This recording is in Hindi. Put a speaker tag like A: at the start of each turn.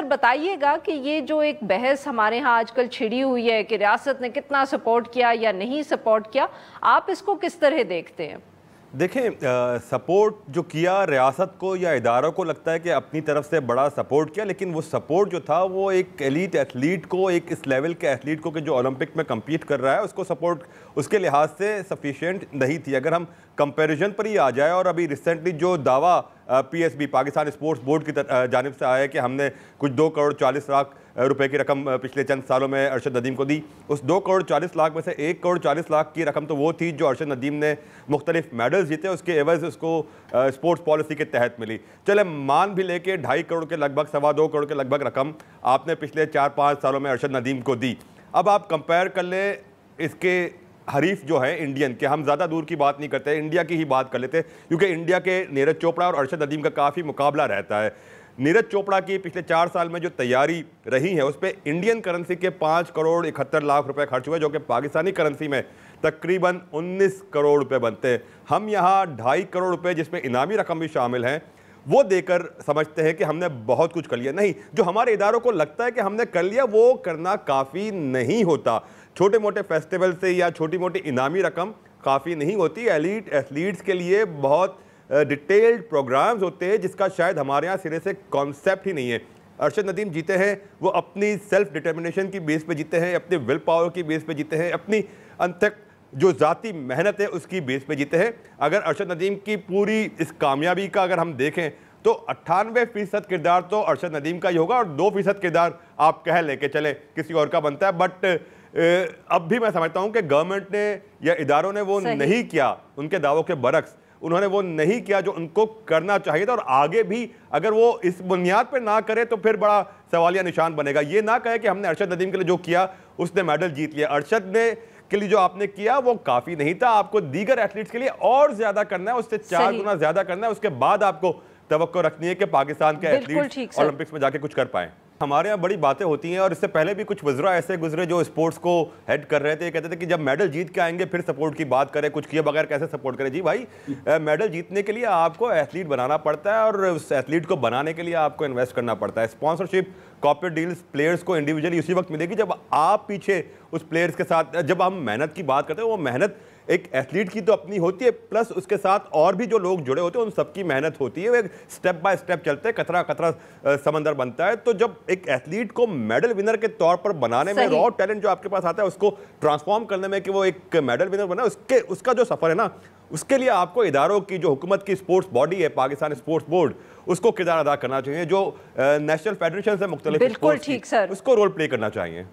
A: बताइएगा कि ये जो एक बहस हमारे यहाँ आजकल छिड़ी हुई है कि रियासत ने कितना सपोर्ट किया या नहीं सपोर्ट किया, आप इसको किस तरह देखते हैं?
B: देखें, सपोर्ट जो किया रियासत को या इदारों को लगता है कि अपनी तरफ से बड़ा सपोर्ट किया, लेकिन वो सपोर्ट जो था वो एक एलीट एथलीट को, एक इस लेवल के एथलीट को कि जो ओलंपिक में कम्पीट कर रहा है, उसको सपोर्ट उसके लिहाज से सफिशिएंट नहीं थी। अगर हम कंपैरिजन पर ही आ जाए, और अभी रिसेंटली जो दावा पीएसबी पाकिस्तान स्पोर्ट्स बोर्ड की जानिब से आया है कि हमने कुछ 2 करोड़ 40 लाख रुपए की रकम पिछले चंद सालों में अरशद नदीम को दी, उस 2 करोड़ 40 लाख में से 1 करोड़ 40 लाख की रकम तो वो थी जो अरशद नदीम ने मुख्तलिफ मेडल्स जीते, उसके एवज उसको स्पोर्ट्स पॉलिसी के तहत मिली। चले मान भी लेके 2.5 करोड़ के लगभग, 2.25 करोड़ के लगभग रकम आपने पिछले 4-5 सालों में अरशद नदीम को दी। अब आप कंपेयर कर लें इसके हरीफ जो है इंडियन के, हम ज़्यादा दूर की बात नहीं करते, इंडिया की ही बात कर लेते, क्योंकि इंडिया के नीरज चोपड़ा और अरशद नदीम का काफ़ी मुकाबला रहता है। नीरज चोपड़ा की पिछले 4 साल में जो तैयारी रही है उस पर इंडियन करेंसी के 5 करोड़ 71 लाख रुपए खर्च हुए, जो कि पाकिस्तानी करेंसी में तकरीबन 19 करोड़ रुपए बनते हैं। हम यहाँ 2.5 करोड़ रुपए, जिसमें इनामी रकम भी शामिल हैं, वो देकर समझते हैं कि हमने बहुत कुछ कर लिया। नहीं, जो हमारे इदारों को लगता है कि हमने कर लिया, वो करना काफ़ी नहीं होता। छोटे मोटे फेस्टिवल से या छोटी मोटी इनामी रकम काफ़ी नहीं होती। एलीट एथलीट्स के लिए बहुत डिटेल्ड प्रोग्राम्स होते हैं, जिसका शायद हमारे यहाँ सिरे से कॉन्सेप्ट ही नहीं है। अरशद नदीम जीते हैं वो अपनी सेल्फ डिटर्मिनेशन की बेस पे जीते हैं, अपनी विल पावर की बेस पे जीते हैं, अपनी अंतक जो ज़ाती मेहनत है उसकी बेस पे जीते हैं। अगर अरशद नदीम की पूरी इस कामयाबी का अगर हम देखें तो 98% किरदार तो अरशद नदीम का ही होगा, और 2% किरदार आप कह लेके चले किसी और का बनता है। बट अब भी मैं समझता हूं कि गवर्नमेंट ने या इदारों ने वो नहीं किया, उनके दावों के बरक्स उन्होंने वो नहीं किया जो उनको करना चाहिए था, और आगे भी अगर वो इस बुनियाद पर ना करे तो फिर बड़ा सवालिया निशान बनेगा। ये ना कहे कि हमने अरशद नदीम के लिए जो किया उसने मेडल जीत लिया। अरशद ने के लिए जो आपने किया वो काफी नहीं था, आपको दीगर एथलीट्स के लिए और ज्यादा करना है, उससे 4 गुना ज्यादा करना है। उसके बाद आपको तवक्को रखनी है कि पाकिस्तान के एथलीट्स ओलंपिक्स में जाके कुछ कर पाए। हमारे यहाँ बड़ी बातें होती हैं, और इससे पहले भी कुछ वज़रा ऐसे गुजरे जो स्पोर्ट्स को हेड कर रहे थे, कहते थे कि जब मेडल जीत के आएंगे फिर सपोर्ट की बात करें, कुछ किए बगैर कैसे सपोर्ट करें। जी भाई, मेडल जीतने के लिए आपको एथलीट बनाना पड़ता है, और उस एथलीट को बनाने के लिए आपको इन्वेस्ट करना पड़ता है। स्पॉन्सरशिप, कॉर्पोरेट डील्स प्लेयर्स को इंडिविजुअली उसी वक्त मिलेगी जब आप पीछे उस प्लेयर्स के साथ, जब हम मेहनत की बात करते हैं, वो मेहनत एक एथलीट की तो अपनी होती है, प्लस उसके साथ और भी जो लोग जुड़े होते हैं उन सबकी मेहनत होती है। वो एक स्टेप बाय स्टेप चलते हैं, कतरा कतरा समंदर बनता है। तो जब एक एथलीट को मेडल विनर के तौर पर बनाने में, रॉ टैलेंट जो आपके पास आता है उसको ट्रांसफॉर्म करने में कि वो एक मेडल विनर बना, उसका जो सफर है ना, उसके लिए आपको इदारों की जो हुकूमत की स्पोर्ट्स बॉडी है पाकिस्तान स्पोर्ट्स बोर्ड, उसको किरदार अदा करना चाहिए, जो नेशनल फेडरेशन से मुख्तलिफ
A: बिल्कुल ठीक सर,
B: उसको रोल प्ले करना चाहिए।